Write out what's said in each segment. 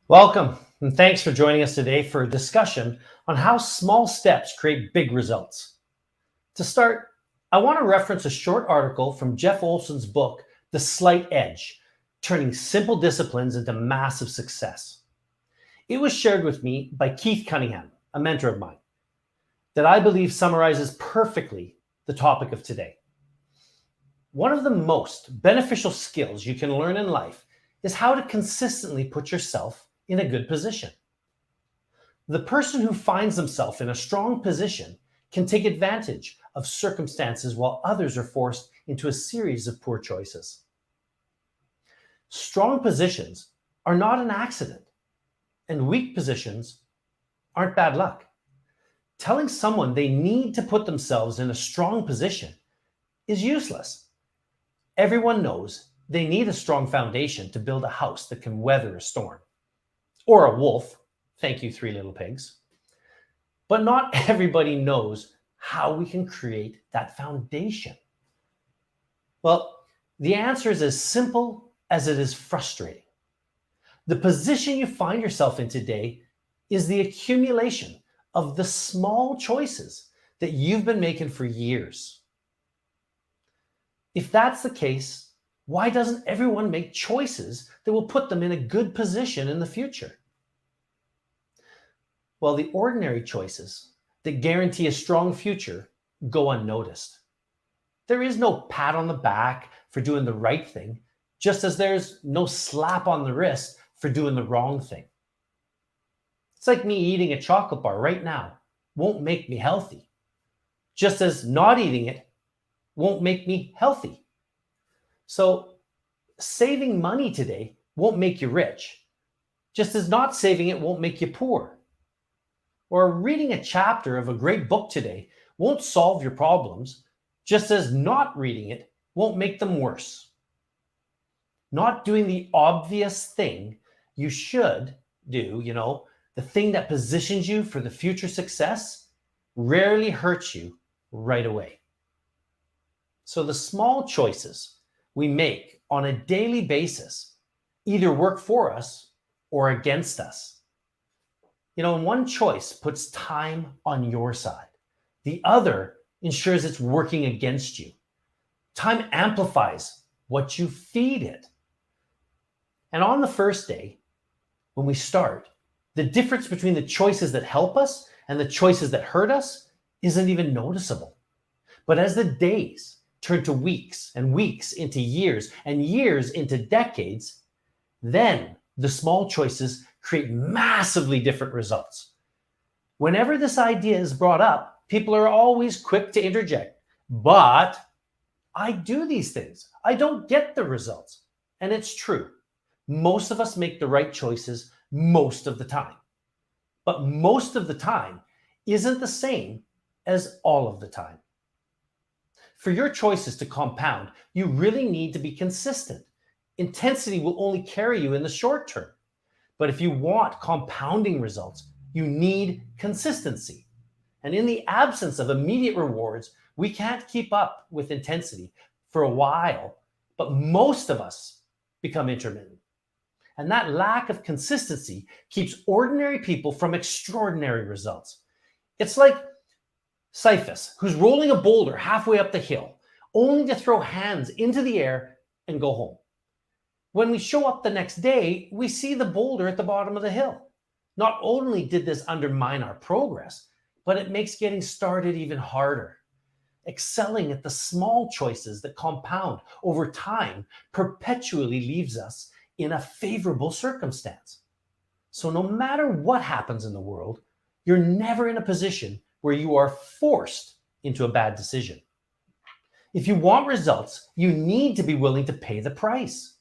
Welcome, and thanks for joining us today for a discussion on how small steps create big results. To start, I want to reference a short article from Jeff Olson's book, The Slight Edge, Turning Simple Disciplines into Massive Success. It was shared with me by Keith Cunningham, a mentor of mine, that I believe summarizes perfectly the topic of today. One of the most beneficial skills you can learn in life is how to consistently put yourself in a good position. The person who finds himself in a strong position can take advantage of circumstances while others are forced into a series of poor choices. Strong positions are not an accident, and weak positions aren't bad luck. Telling someone they need to put themselves in a strong position is useless. Everyone knows they need a strong foundation to build a house that can weather a storm. Or a wolf, thank you, Three Little Pigs. But not everybody knows how we can create that foundation. Well, the answer is as simple as it is frustrating. The position you find yourself in today is the accumulation of the small choices that you've been making for years. If that's the case, why doesn't everyone make choices that will put them in a good position in the future? Well, the ordinary choices that guarantee a strong future go unnoticed. There is no pat on the back for doing the right thing, just as there's no slap on the wrist for doing the wrong thing. It's like me eating a chocolate bar right now won't make me healthy, just as not eating it won't make me healthy. So saving money today won't make you rich, just as not saving it won't make you poor. Or reading a chapter of a great book today won't solve your problems, just as not reading it won't make them worse. Not doing the obvious thing you should do, the thing that positions you for the future success, rarely hurts you right away. So the small choices we make on a daily basis either work for us or against us. One choice puts time on your side. The other ensures it's working against you. Time amplifies what you feed it. And on the first day, when we start, the difference between the choices that help us and the choices that hurt us isn't even noticeable. But as the days turn to weeks and weeks into years and years into decades, then the small choices create massively different results. Whenever this idea is brought up, people are always quick to interject. But I do these things. I don't get the results. And it's true. Most of us make the right choices most of the time. But most of the time isn't the same as all of the time. For your choices to compound, you really need to be consistent. Intensity will only carry you in the short term. But if you want compounding results, you need consistency. And in the absence of immediate rewards, we can't keep up with intensity for a while, but most of us become intermittent. And that lack of consistency keeps ordinary people from extraordinary results. It's like Sisyphus, who's rolling a boulder halfway up the hill, only to throw hands into the air and go home. When we show up the next day, we see the boulder at the bottom of the hill. Not only did this undermine our progress, but it makes getting started even harder. Excelling at the small choices that compound over time perpetually leaves us in a favorable circumstance. So no matter what happens in the world, you're never in a position where you are forced into a bad decision. If you want results, you need to be willing to pay the price.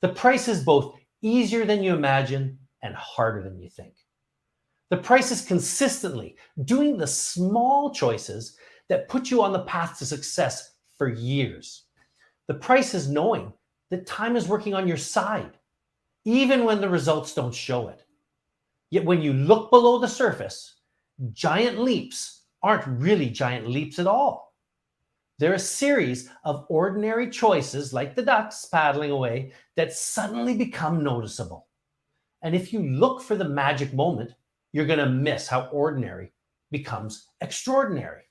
The price is both easier than you imagine and harder than you think. The price is consistently doing the small choices that put you on the path to success for years. The price is knowing that time is working on your side, even when the results don't show it. Yet when you look below the surface, giant leaps aren't really giant leaps at all. They're a series of ordinary choices, like the ducks paddling away, that suddenly become noticeable. And if you look for the magic moment, you're going to miss how ordinary becomes extraordinary.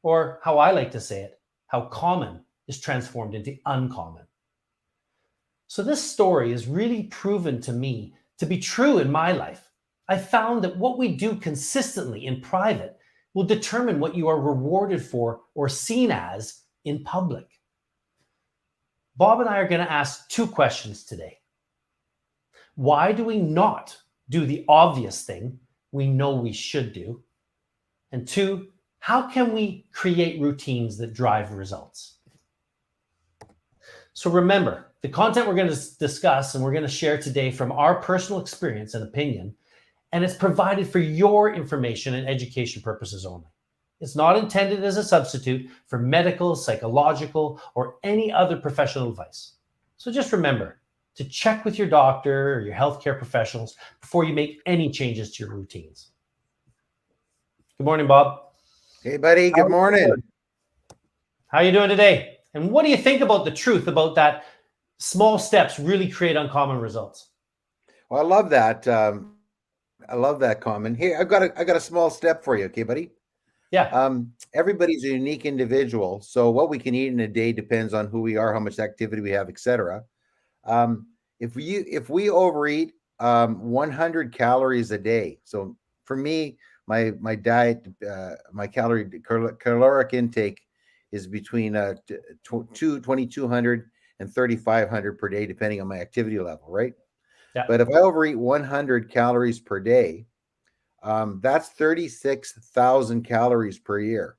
Or how I like to say it, how common is transformed into uncommon. So this story has really proven to me to be true in my life. I found that what we do consistently in private will determine what you are rewarded for or seen as in public. Bob and I are going to ask two questions today. Why do we not do the obvious thing we know we should do? And two, how can we create routines that drive results? So remember, the content we're going to discuss and we're going to share today from our personal experience and opinion, and it's provided for your information and education purposes only. It's not intended as a substitute for medical, psychological, or any other professional advice. So just remember to check with your doctor or your healthcare professionals before you make any changes to your routines. Good morning, Bob. Hey, buddy. Good morning. How are you doing today? And what do you think about the truth about that small steps really create uncommon results? Well, I love that. I love that comment. Here, I got a small step for you, okay, buddy? Yeah. Everybody's a unique individual, so what we can eat in a day depends on who we are, how much activity we have, etc. If we overeat 100 calories a day, so for me, my diet, my caloric intake is between 2,200 and 3,500 per day, depending on my activity level, right? Yeah. But if I overeat 100 calories per day, that's 36,000 calories per year.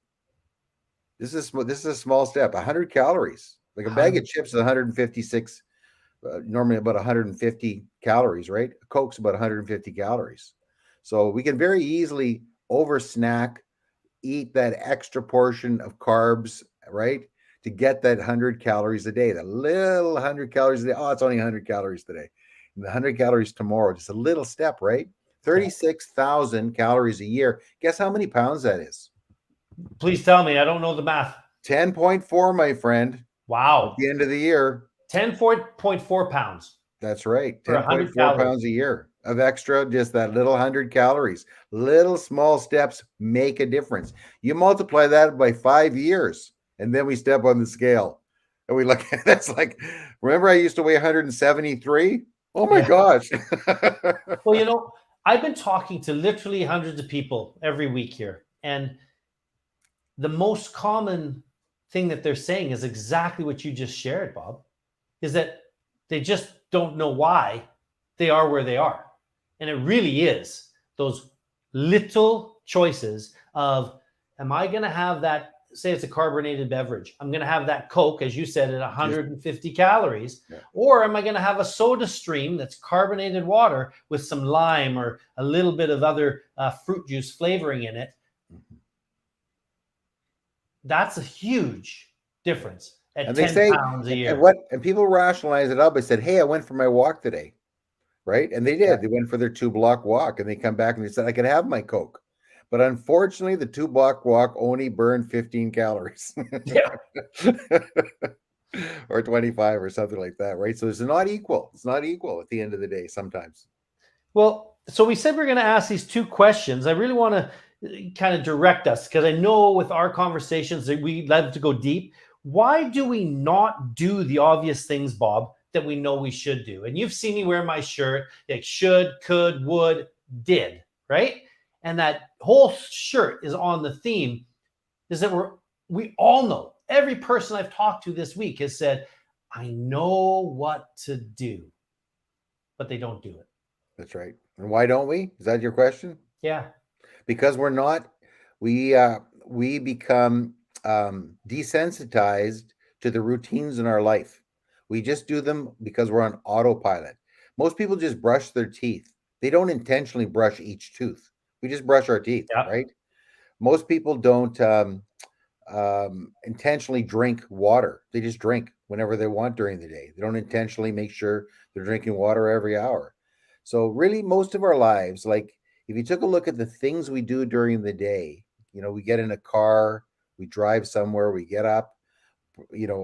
This is a small step. 100 calories, like a bag of chips is 156, normally about 150 calories, right? A Coke's about 150 calories. So we can very easily over snack, eat that extra portion of carbs, right? To get that 100 calories a day, that little 100 calories a day. Oh, it's only 100 calories today. And the 100 calories tomorrow, just a little step, right? 36,000 calories a year. Guess how many pounds that is? Please tell me. I don't know the math. 10.4, my friend. Wow. At the end of the year. 10.4 pounds. That's right. For 10.4 pounds a year of extra, just that little 100 calories. Little small steps make a difference. You multiply that by 5 years, and then we step on the scale. And we look at that's like, remember I used to weigh 173? Oh my gosh. Well, I've been talking to literally hundreds of people every week here. And the most common thing that they're saying is exactly what you just shared, Bob, is that they just don't know why they are where they are. And it really is those little choices of, am I going to have that, say it's a carbonated beverage, I'm going to have that Coke, as you said, at 150 calories, or am I going to have a soda stream that's carbonated water with some lime or a little bit of other fruit juice flavoring in it? That's a huge difference at 10 pounds a year. And people rationalize it up. I said, hey, I went for my walk today, right? And they did. Yeah. They went for their 2-block walk, and they come back and they said, I could have my Coke. But unfortunately, the 2-block walk only burned 15 calories. Yeah. Or 25 or something like that, right? So it's not equal. It's not equal at the end of the day sometimes. Well, so we said we're going to ask these two questions. I really want to kind of direct us, because I know with our conversations that we love to go deep. Why do we not do the obvious things, Bob, that we know we should do? And you've seen me wear my shirt, like should, could, would, did, right? And that whole shirt is on the theme is that we all know, every person I've talked to this week has said, I know what to do, but they don't do it. That's right. And why don't we? Is that your question? Yeah. Because we become desensitized to the routines in our life. We just do them because we're on autopilot. Most people just brush their teeth. They don't intentionally brush each tooth. We just brush our teeth, right? Most people don't intentionally drink water. They just drink whenever they want during the day. They don't intentionally make sure they're drinking water every hour. So really, most of our lives, like if you took a look at the things we do during the day, we get in a car, we drive somewhere, we get up,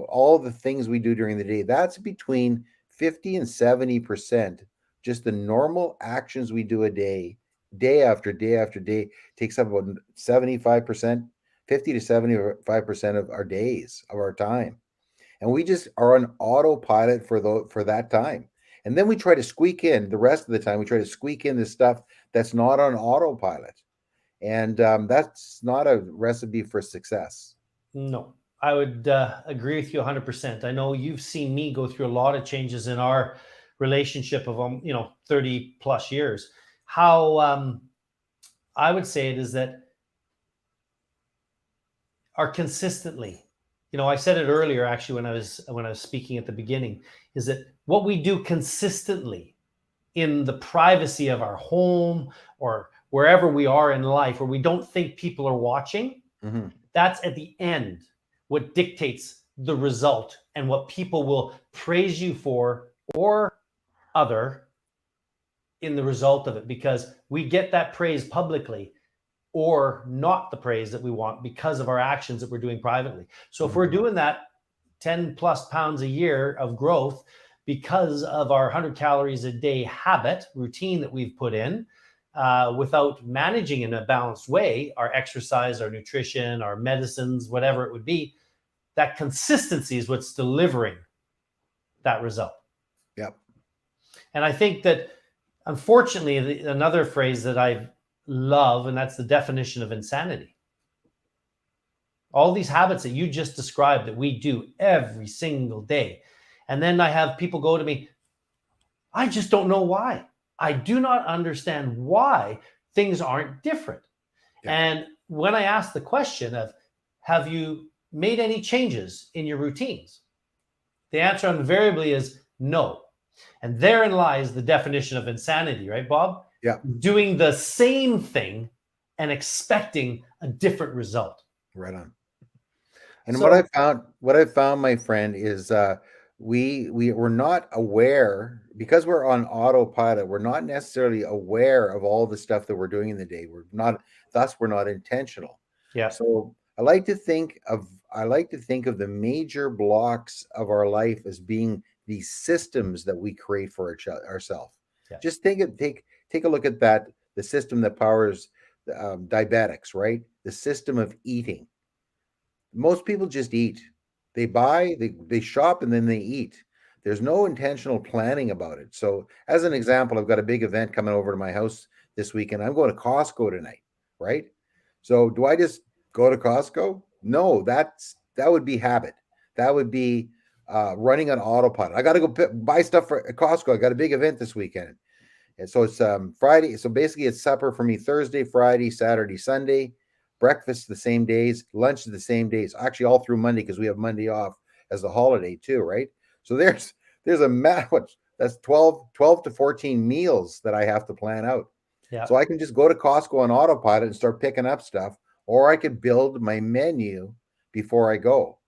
all the things we do during the day, that's between 50 and 70% just the normal actions we do a day, day after day after day, takes up about 75%, 50 to 75% of our days, of our time. And we just are on autopilot for that time. And then we try to squeak in the rest of the time. We try to squeak in the stuff that's not on autopilot, and that's not a recipe for success. No, I would agree with you 100%. I know you've seen me go through a lot of changes in our relationship of 30 plus years. How I would say it is that are consistently, I said it earlier actually when I was speaking at the beginning, is that what we do consistently in the privacy of our home or wherever we are in life, where we don't think people are watching, Mhm. that's at the end what dictates the result and what people will praise you for or other in the result of it, because we get that praise publicly or not the praise that we want because of our actions that we're doing privately. So if we're doing that 10 plus pounds a year of growth because of our 100 calories a day habit routine that we've put in, without managing in a balanced way our exercise, our nutrition, our medicines, whatever it would be, that consistency is what's delivering that result. Yep. And I think that, unfortunately, another phrase that I love, and that's the definition of insanity. All these habits that you just described that we do every single day. And then I have people go to me, I just don't know why. I do not understand why things aren't different. Yeah. And when I ask the question of, have you made any changes in your routines? The answer invariably is no. And therein lies the definition of insanity, right, Bob? Yeah. Doing the same thing and expecting a different result. Right on. And So, what I found, my friend, is we're not aware, because we're on autopilot. We're not necessarily aware of all the stuff that we're doing in the day. We're not intentional. yeah, So I like to think of the major blocks of our life as being these systems that we create for ourselves. yeah, Just take a look at that. The system that powers diabetics, right? The system of eating. Most people just eat. They buy, they shop, and then they eat. There's no intentional planning about it. So, as an example, I've got a big event coming over to my house this weekend. I'm going to Costco tonight, right? So, do I just go to Costco? No, that would be habit. That would be running on autopilot. I got to go buy stuff for Costco. I got a big event this weekend, and so it's Friday. So basically, it's supper for me Thursday, Friday, Saturday, Sunday. Breakfast the same days, lunch the same days. Actually, all through Monday, because we have Monday off as a holiday too, right? So there's a that's 12 to 14 meals that I have to plan out. yeah. So I can just go to Costco on autopilot and start picking up stuff, or I could build my menu before I go,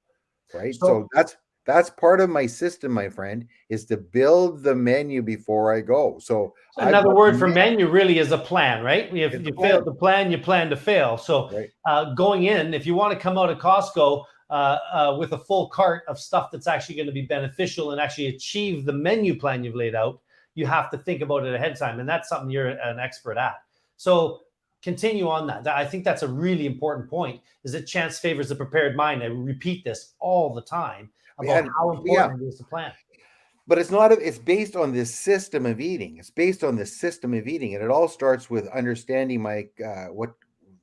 right? So So, that's part of my system, my friend, is to build the menu before I go. So I've another got word for menu really is a plan, right? If it's a you fail plan, to plan, you plan to fail. So, right? going in, if you want to come out of Costco with a full cart of stuff that's actually going to be beneficial and actually achieve the menu plan you've laid out, you have to think about it ahead of time. And that's something you're an expert at. So, continue on that. I think that's a really important point, is that chance favors the prepared mind. I repeat this all the time about And how yeah, important it is to plan. but it's based on this system of eating. It's based on this system of eating, and it all starts with understanding my what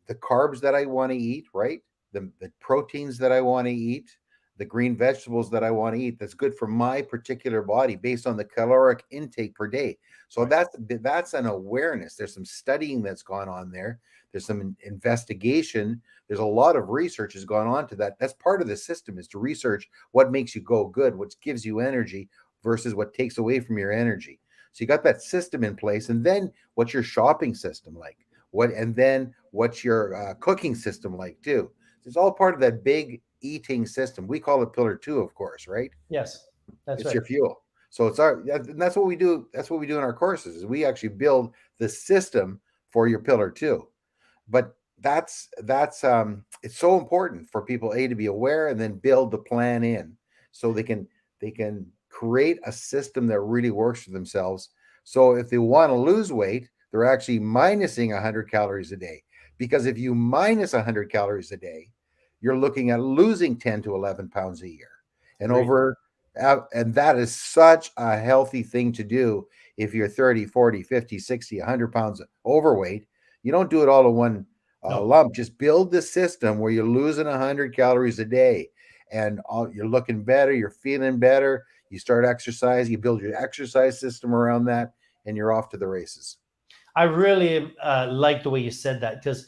the carbs that I want to eat, right? The proteins that I want to eat, the green vegetables that I want to eat. That's good for my particular body based on the caloric intake per day. So Right. that's an awareness. There's some studying that's gone on there. There's some investigation. There's a lot of research has gone on to that. That's part of the system, is to research what makes you go good, what gives you energy versus what takes away from your energy. So you got that system in place, and then what's your shopping system like? And then what's your cooking system like too? So it's all part of that big eating system. We call it pillar two, of course, right? Yes, that's It's right. your fuel. So and that's what we do. That's what we do in our courses, is we actually build the system for your pillar two. But it's so important for people to be aware and then build the plan in, so they can create a system that really works for themselves, So if they want to lose weight, they're actually minusing 100 calories a day. Because if you minus 100 calories a day, you're looking at losing 10 to 11 pounds a year. And Great. and that is such a healthy thing to do. If you're 30, 40, 50, 60, 100 pounds overweight, you don't do it all in one lump. Just build the system where you're losing 100 calories a day, and you're looking better, you're feeling better. You start exercising, you build your exercise system around that, and you're off to the races. I really like the way you said that, because,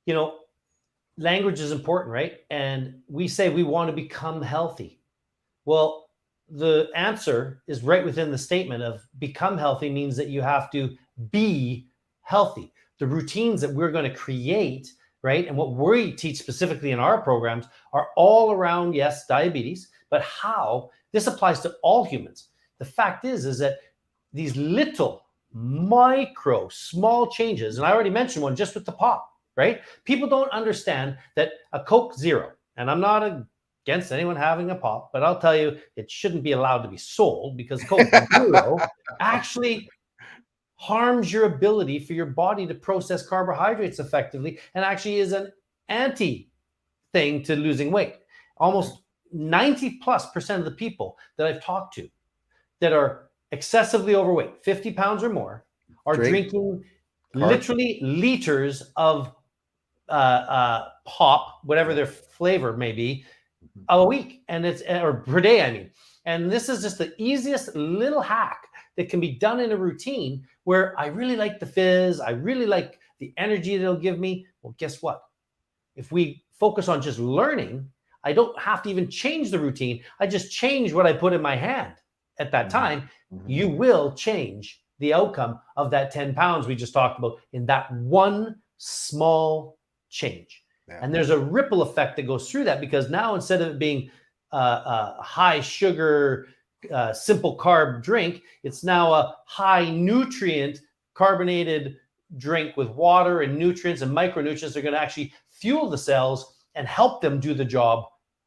you know, language is important, right? And we say we want to become healthy. Well, the answer is right within the statement of become healthy means that you have to be healthy. The routines that we're going to create, right, and what we teach specifically in our programs are all around, yes, diabetes, but how this applies to all humans. The fact is that these little micro small changes, and I already mentioned one just with the pop, right? People don't understand that a Coke Zero, and I'm not against anyone having a pop, but I'll tell you, it shouldn't be allowed to be sold, because Coke Zero actually harms your ability for your body to process carbohydrates effectively, and actually is an anti thing to losing weight. Almost 90+% of the people that I've talked to that are excessively overweight, 50 pounds or more, are drinking literally liters of pop, whatever their flavor may be, a week, and or per day, I mean. And this is just the easiest little hack that can be done in a routine where I really like the fizz, I really like the energy that it'll give me. Well, guess what? If we focus on just learning, I don't have to even change the routine. I just change what I put in my hand at that time. You will change the outcome of that 10 pounds we just talked about in that one small change. Yeah. And there's a ripple effect that goes through that, because now instead of it being a high sugar, simple carb drink, it's now a high nutrient carbonated drink with water and nutrients and micronutrients that are going to actually fuel the cells and help them do the job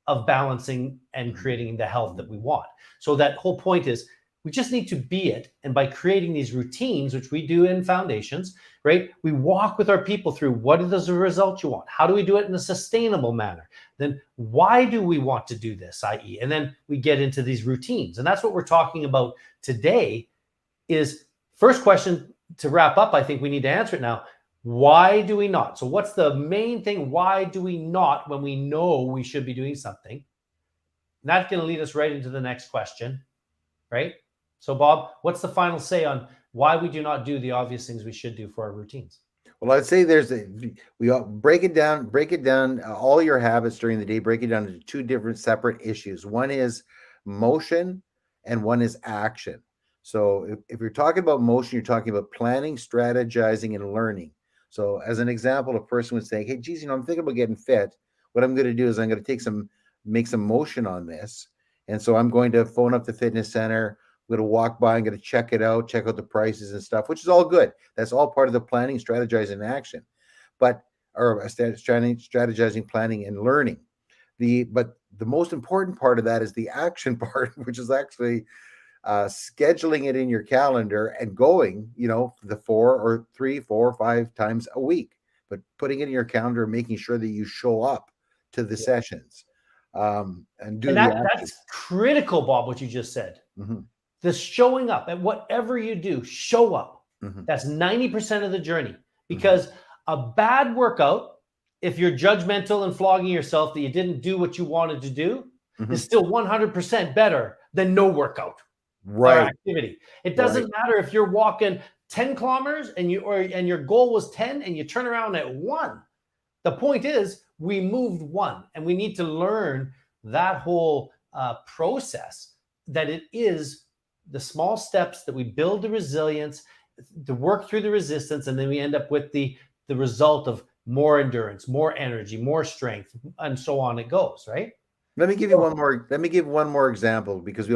of balancing and creating the health that we want. So that whole point is we just need to be it. And by creating these routines, which we do in foundations, right, we walk with our people through what is the result you want? How do we do it in a sustainable manner? Then why do we want to do this, i.e., and then we get into these routines. And that's what we're talking about today. Is first question to wrap up, I think we need to answer it now. Why do we not? So what's the main thing? Why do we not when we know we should be doing something? And that's going to lead us right into the next question, right? So Bob, what's the final say on why we do not do the obvious things we should do for our routines? Well, I'd say we break it down, all your habits during the day, break it down into two different separate issues. One is motion and one is action. So if you're talking about motion, you're talking about planning, strategizing, and learning. So as an example, a person would say, hey, geez, I'm thinking about getting fit. What I'm going to do is I'm going to make some motion on this. And so I'm going to phone up the fitness center. I'm going to walk by, I'm going to check it out, check out the prices and stuff, which is all good. That's all part of the planning, strategizing, and action. Strategizing, planning, and learning. But the most important part of that is the action part, which is actually scheduling it in your calendar and going, the 3, 4, 5 times a week, but putting it in your calendar and making sure that you show up to the sessions. That's critical, Bob, what you just said. Mm-hmm. The showing up at whatever you do, show up. Mm-hmm. That's 90% of the journey, because a bad workout, if you're judgmental and flogging yourself that you didn't do what you wanted to do, is still 100% better than no workout. Or activity. It doesn't matter if you're walking 10 kilometers and your goal was 10 and you turn around at 1. The point is we moved 1, and we need to learn that whole process, that it is the small steps that we build the resilience to work through the resistance, and then we end up with the result of more endurance, more energy, more strength, and so on it goes, right? Let me give you one more. Let me give one more example, because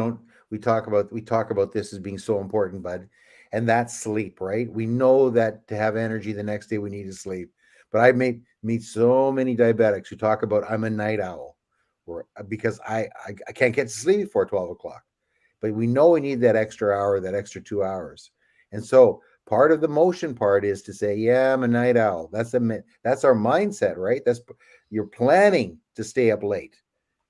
we talk about this as being so important, bud, and that's sleep, right? We know that to have energy the next day we need to sleep. But I meet so many diabetics who talk about I'm a night owl, because I can't get to sleep before 12 o'clock. But we know we need that extra hour, that extra 2 hours. And so part of the motion part is to say, yeah, I'm a night owl. That's our mindset, right? You're planning to stay up late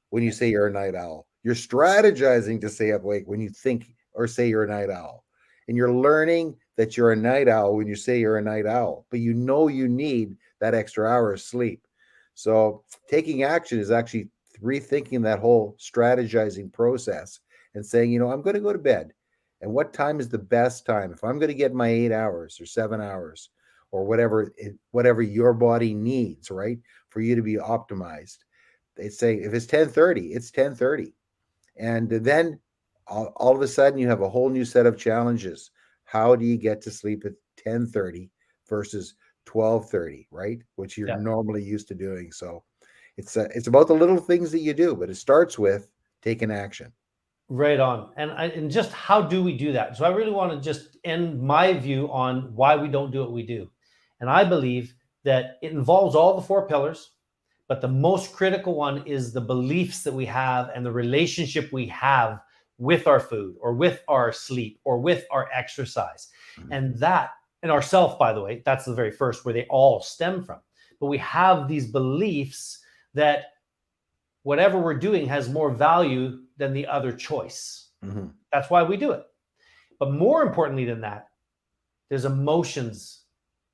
when you say you're a night owl. You're strategizing to stay up late when you think or say you're a night owl. And you're learning that you're a night owl when you say you're a night owl, but you know you need that extra hour of sleep. So taking action is actually rethinking that whole strategizing process and saying, I'm going to go to bed. And what time is the best time? If I'm going to get my 8 hours or 7 hours or whatever your body needs, right, for you to be optimized, they say if it's 10:30, it's 10:30. And then all of a sudden you have a whole new set of challenges. How do you get to sleep at 10:30 versus 12:30, right? Which you're Yeah. normally used to doing. So it's about the little things that you do, but it starts with taking action. Right on. And just how do we do that? So I really want to just end my view on why we don't do what we do. And I believe that it involves all the four pillars, but the most critical one is the beliefs that we have and the relationship we have with our food or with our sleep or with our exercise. And that, and ourself, by the way, that's the very first where they all stem from. But we have these beliefs that whatever we're doing has more value than the other choice. Mm-hmm. That's why we do it. But more importantly than that, there's emotions.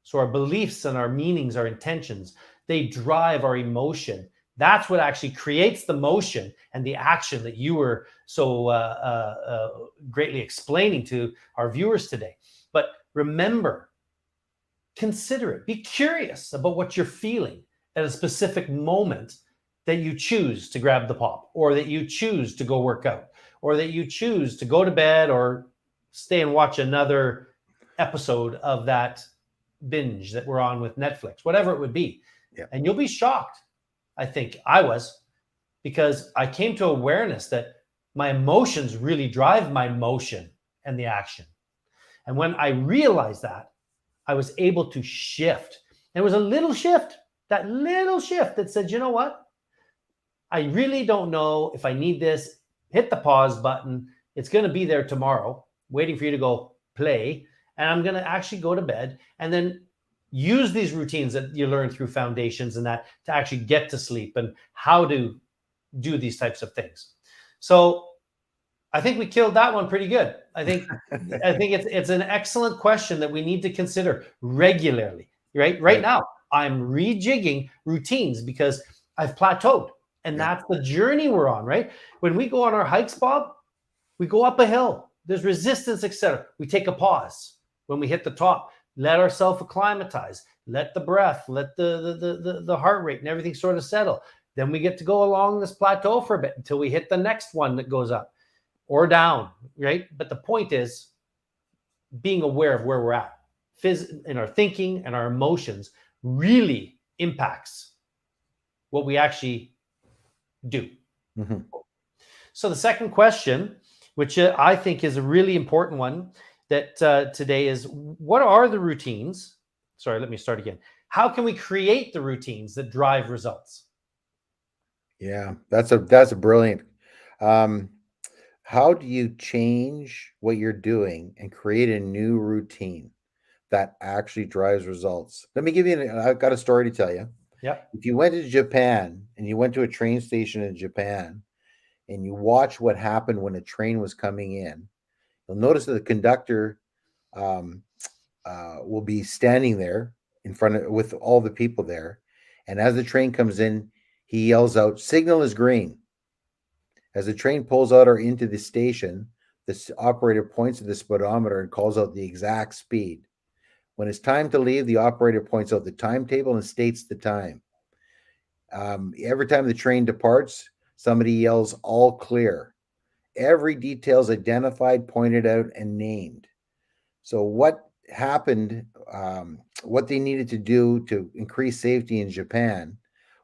So our beliefs and our meanings, our intentions, they drive our emotion. That's what actually creates the motion and the action that you were so greatly explaining to our viewers today. But remember, consider it. Be curious about what you're feeling at a specific moment that you choose to grab the pop, or that you choose to go work out, or that you choose to go to bed or stay and watch another episode of that binge that we're on with Netflix, whatever it would be. Yeah. And you'll be shocked. I think I was, because I came to awareness that my emotions really drive my motion and the action. And when I realized that, I was able to shift. And it was a little shift, that little shift that said, you know what? I really don't know if I need this. Hit the pause button. It's going to be there tomorrow, waiting for you to go play. And I'm going to actually go to bed and then use these routines that you learn through foundations and that to actually get to sleep and how to do these types of things. So I think we killed that one pretty good. I think it's an excellent question that we need to consider regularly. Right now, I'm rejigging routines because I've plateaued. And that's the journey we're on, right? When we go on our hikes, Bob, we go up a hill. There's resistance, etc. We take a pause. When we hit the top, let ourselves acclimatize. Let the breath, let the heart rate and everything sort of settle. Then we get to go along this plateau for a bit until we hit the next one that goes up or down, right? But the point is being aware of where we're at. In our thinking and our emotions really impacts what we actually do. Mm-hmm. So the second question, which I think is a really important one that today is, what are the routines? Sorry, let me start again. How can we create the routines that drive results? Yeah, that's a brilliant. How do you change what you're doing and create a new routine that actually drives results? Let me give you I've got a story to tell you. Yep. If you went to Japan and you went to a train station in Japan and you watch what happened when a train was coming in, you'll notice that the conductor will be standing there in front of with all the people there, and as the train comes in, he yells out, "Signal is green." As the train pulls out or into the station, the operator points at the speedometer and calls out the exact speed. When it's time to leave, the operator points out the timetable and states the time. Every time the train departs, somebody yells, "All clear." Every detail is identified, pointed out, and named. So what happened, what they needed to do to increase safety in Japan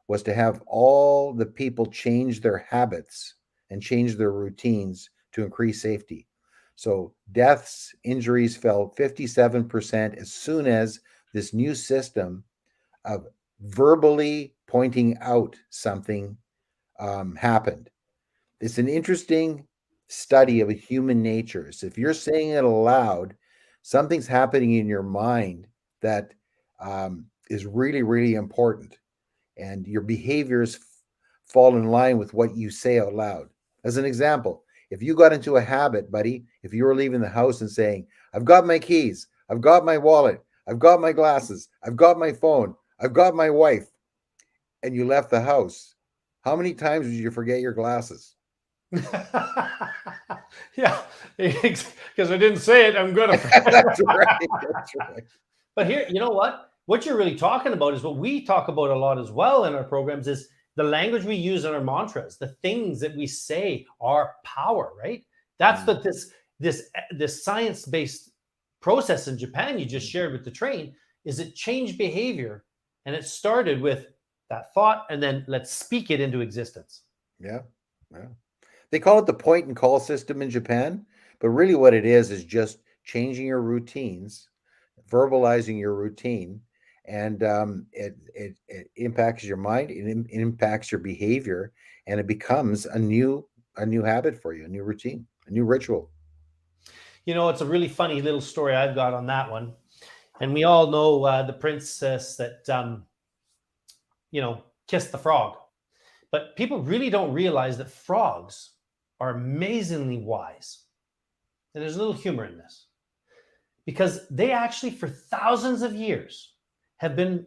was to have all the people change their habits and change their routines to increase safety. So deaths, injuries fell 57% as soon as this new system of verbally pointing out something happened. It's an interesting study of human nature. So if you're saying it aloud, Something's happening in your mind that is really, really important, and your behaviors fall in line with what you say out loud. As an example, if you got into a habit, buddy, if you were leaving the house and saying, I've got my keys, I've got my wallet, I've got my glasses, I've got my phone, I've got my wife, and you left the house, how many times did you forget your glasses? Yeah, because I didn't say it, I'm gonna. That's right. That's right. But here, you know what? What you're really talking about is what we talk about a lot as well in our programs is the language we use in our mantras, the things that we say are power, right? That's what this science-based process in Japan you just shared with the train is it changed behavior, and it started with that thought, and then let's speak it into existence. Yeah. Yeah. They call it the point and call system in Japan, but really what it is just changing your routines, verbalizing your routine, and it impacts your mind, it impacts your behavior, and it becomes a new habit for you, a new routine, a new ritual. You know, it's a really funny little story I've got on that one. And we all know the princess that, kissed the frog. But people really don't realize that frogs are amazingly wise. And there's a little humor in this because they actually, for thousands of years, have been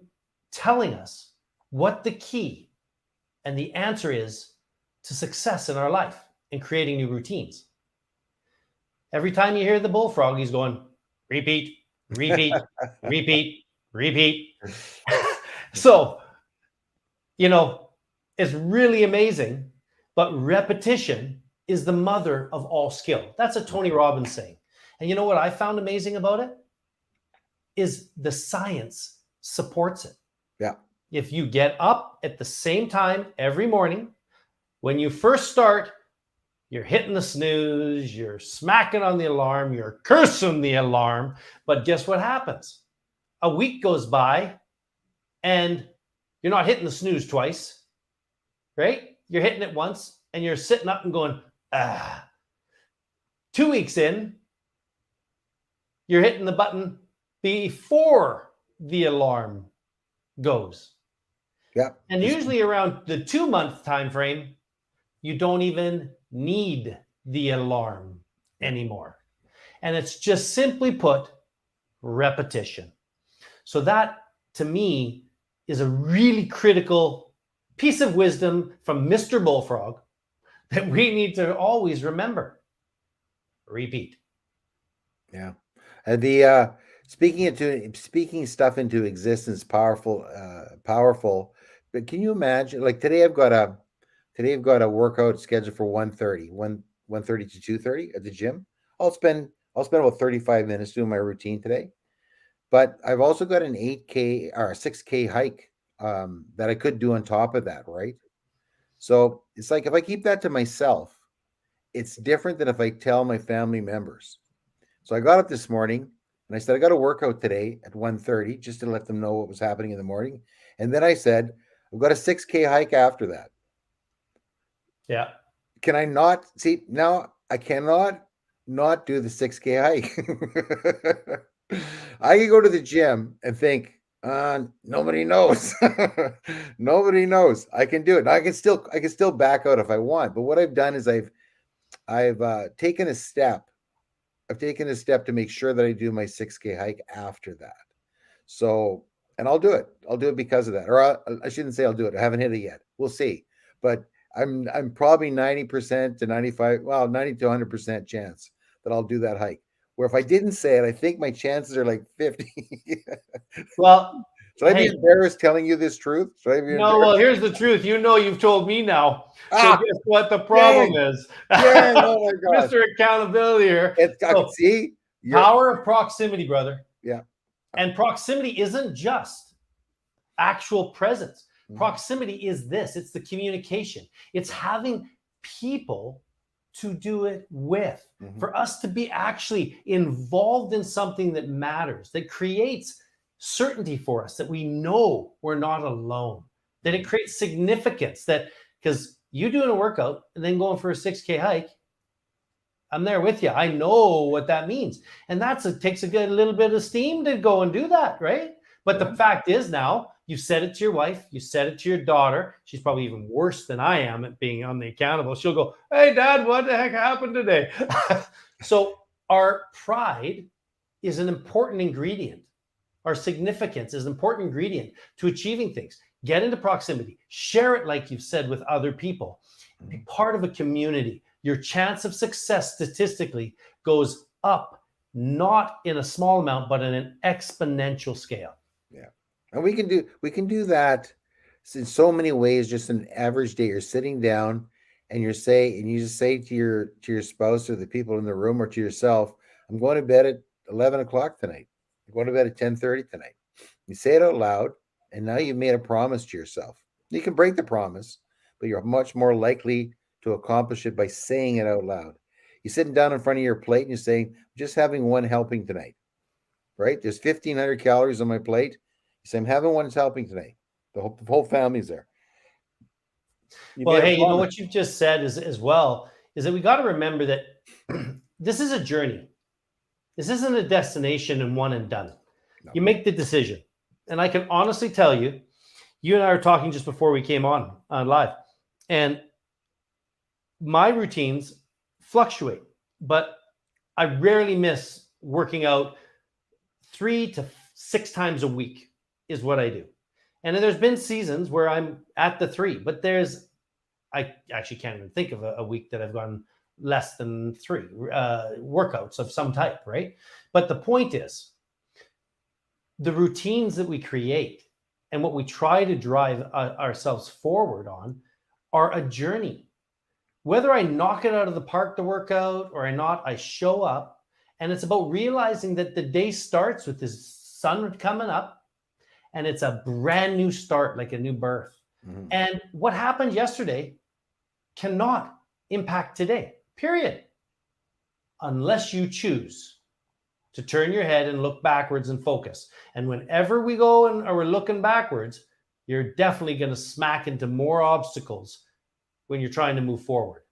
telling us what the key and the answer is to success in our life and creating new routines. Every time you hear the bullfrog, he's going, repeat, repeat, repeat, repeat. So, it's really amazing, but repetition is the mother of all skill. That's a Tony Robbins saying. And you know what I found amazing about it? Is the science supports it. Yeah. If you get up at the same time every morning, when you first start, you're hitting the snooze, you're smacking on the alarm, you're cursing the alarm. But guess what happens? A week goes by and you're not hitting the snooze twice, right? You're hitting it once and you're sitting up and going, ah. 2 weeks in, you're hitting the button before the alarm goes. Yeah. And usually around the 2-month time frame, you don't even need the alarm anymore. And it's just simply put, repetition. So that, to me, is a really critical piece of wisdom from Mr. Bullfrog that we need to always remember. Repeat. Yeah. And the speaking stuff into existence, powerful. But can you imagine? Like today, I've got a workout scheduled for 1:30 to 2:30 at the gym. I'll spend about 35 minutes doing my routine today. But I've also got an 8K or a 6K hike that I could do on top of that, right? So it's like if I keep that to myself, it's different than if I tell my family members. So I got up this morning and I said, I got to work out today at 1:30 just to let them know what was happening in the morning. And then I said, I've got a 6K hike after that. Yeah. Can I not see now? I cannot not do the 6K hike. I can go to the gym and think, nobody knows. Nobody knows. I can do it. Now, I can still back out if I want. But what I've done is I've taken a step. I've taken a step to make sure that I do my 6K hike after that. So, and I'll do it. I'll do it because of that. Or I shouldn't say I'll do it. I haven't hit it yet. We'll see. But I'm probably 90% to 95, 90 to 100% chance that I'll do that hike. Where if I didn't say it, I think my chances are like 50. Well, should I be embarrassed telling you this truth? No, well, here's the truth. You've told me now. So guess what the problem is? Dang, oh my God. Mr. Accountability here. I can see. Power of proximity, brother. Yeah. And proximity isn't just actual presence. Mm-hmm. Proximity is this. It's the communication. It's having people to do it with. Mm-hmm. For us to be actually involved in something that matters, that creates certainty for us, that we know we're not alone, that it creates significance, that because you doing a workout and then going for a 6K hike, I'm there with you. I know what that means. And it takes a little bit of steam to go and do that, right? But the fact is now, you've said it to your wife, you said it to your daughter. She's probably even worse than I am at being on the accountable. She'll go, hey, Dad, what the heck happened today? So our pride is an important ingredient. Our significance is an important ingredient to achieving things. Get into proximity. Share it, like you've said, with other people. Be part of a community. Your chance of success statistically goes up, not in a small amount, but in an exponential scale. Yeah. And we can do that in so many ways. Just an average day, you're sitting down and you just say to your spouse or the people in the room or to yourself, I'm going to bed at 11 o'clock tonight. I'm going to bed at 10:30 tonight. You say it out loud, and now you've made a promise to yourself. You can break the promise, but you're much more likely to accomplish it by saying it out loud. You're sitting down in front of your plate and you're saying, I'm just having one helping tonight, right? There's 1,500 calories on my plate. You say, I'm having one helping tonight. The whole family's there. Well, hey, you know what you've just said as well is that we got to remember that this is a journey. This isn't a destination and one and done. No. You make the decision. And I can honestly tell you, you and I were talking just before we came on live, and my routines fluctuate, but I rarely miss working out 3 to 6 times a week is what I do. And there's been seasons where I'm at the 3, but I actually can't even think of a week that I've gone less than 3 workouts of some type, right? But the point is, the routines that we create and what we try to drive ourselves forward on are a journey. Whether I knock it out of the park, the workout, or not, I show up. And it's about realizing that the day starts with the sun coming up, and it's a brand new start, like a new birth. Mm-hmm. And what happened yesterday cannot impact today, period. Unless you choose to turn your head and look backwards and focus. And whenever we go or we're looking backwards, you're definitely going to smack into more obstacles when you're trying to move forward.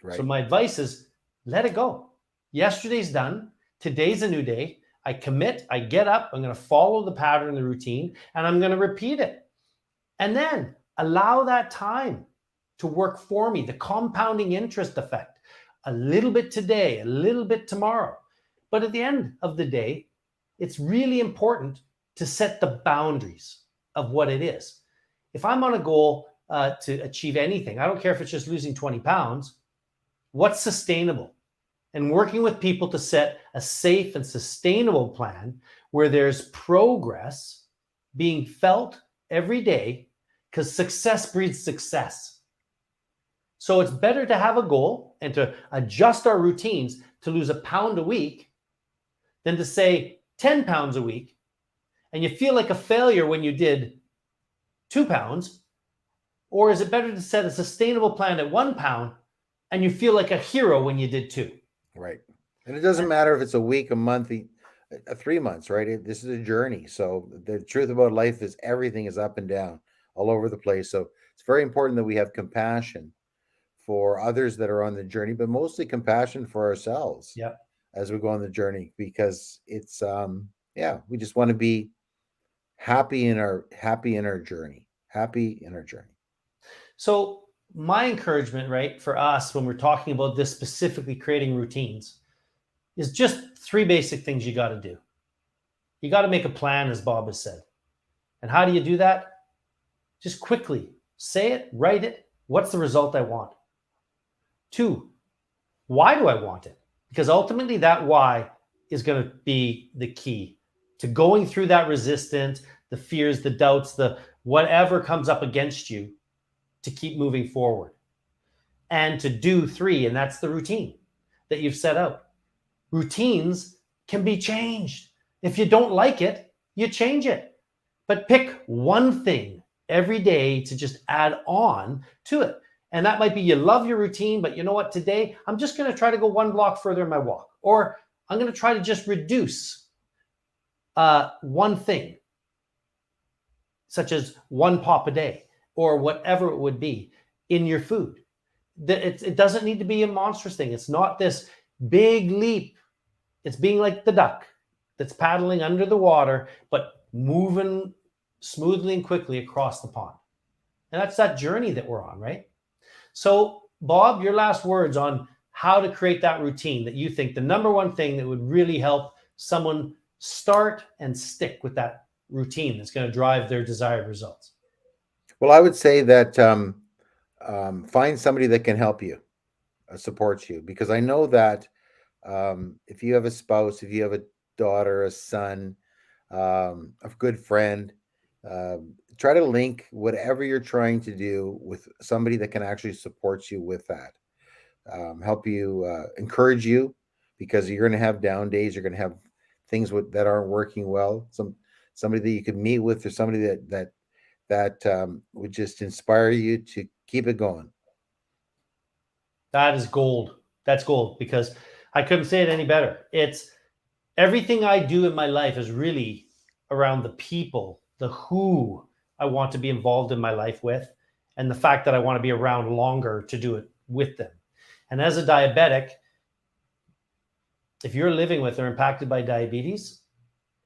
Right. So my advice is let it go. Yesterday's done. Today's a new day. I commit. I get up. I'm going to follow the pattern, the routine, and I'm going to repeat it. And then allow that time to work for me, the compounding interest effect. A little bit today, a little bit tomorrow. But at the end of the day, it's really important to set the boundaries of what it is. If I'm on a goal to achieve anything, I don't care if it's just losing 20 pounds, what's sustainable? And working with people to set a safe and sustainable plan where there's progress being felt every day, because success breeds success. So it's better to have a goal and to adjust our routines to lose a pound a week than to say 10 pounds a week and you feel like a failure when you did 2 pounds. Or is it better to set a sustainable plan at 1 pound and you feel like a hero when you did 2? Right. And it doesn't matter if it's a week, a month, 3 months, right? This is a journey. So the truth about life is everything is up and down all over the place. So it's very important that we have compassion for others that are on the journey, but mostly compassion for ourselves as we go on the journey, because it's, we just want to be happy in our journey. So my encouragement, right, for us when we're talking about this specifically creating routines is just 3 basic things you got to do. You got to make a plan, as Bob has said. And how do you do that? Just quickly say it, write it. What's the result I want? 2, why do I want it? Because ultimately that why is going to be the key to going through that resistance, the fears, the doubts, the whatever comes up against you to keep moving forward. And to do 3, and that's the routine that you've set out. Routines can be changed. If you don't like it, you change it. But pick one thing every day to just add on to it. And that might be you love your routine, but you know what? Today, I'm just going to try to go 1 block further in my walk. Or I'm going to try to just reduce one thing, such as 1 pop a day, or whatever it would be in your food. It doesn't need to be a monstrous thing. It's not this Big leap. It's being like the duck that's paddling under the water, but moving smoothly and quickly across the pond. And that's that journey that we're on, right? So, Bob, your last words on how to create that routine that you think the number one thing that would really help someone start and stick with that routine that's going to drive their desired results. Well, I would say that find somebody that can help you, support you, because I know that if you have a spouse, if you have a daughter, a son, a good friend, try to link whatever you're trying to do with somebody that can actually support you with that, help you, encourage you, because you're going to have down days. You're going to have things that aren't working well. Somebody that you could meet with, or somebody that would just inspire you to keep it going. That is gold. That's gold, because I couldn't say it any better. It's everything I do in my life is really around the people, the who I want to be involved in my life with, and the fact that I want to be around longer to do it with them. And as a diabetic, if you're living with or impacted by diabetes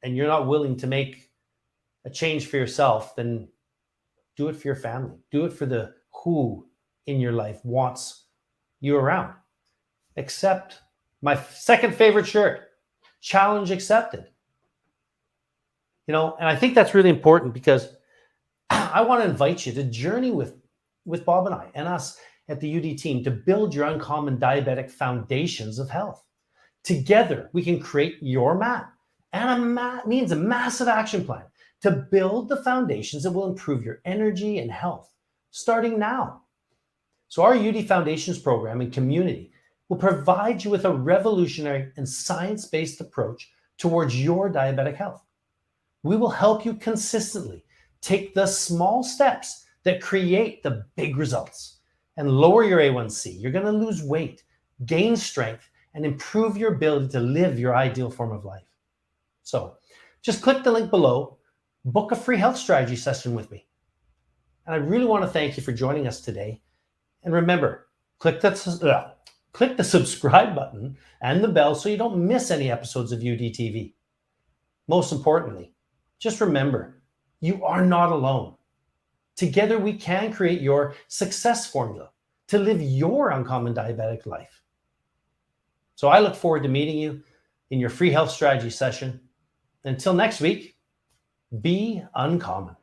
and you're not willing to make a change for yourself, then do it for your family. Do it for the who in your life wants you around. Accept my second favorite shirt, challenge accepted. And I think that's really important, because I want to invite you to journey with Bob and I and us at the UD team to build your uncommon diabetic foundations of health. Together, we can create your map, and means a massive action plan to build the foundations that will improve your energy and health starting now. So our UD Foundations program and community will provide you with a revolutionary and science-based approach towards your diabetic health. We will help you consistently take the small steps that create the big results and lower your A1C. You're going to lose weight, gain strength, and improve your ability to live your ideal form of life. So just click the link below, book a free health strategy session with me. And I really want to thank you for joining us today. And remember, click the subscribe button and the bell so you don't miss any episodes of UDTV. Most importantly, just remember, you are not alone. Together, we can create your success formula to live your uncommon diabetic life. So I look forward to meeting you in your free health strategy session. Until next week, be uncommon.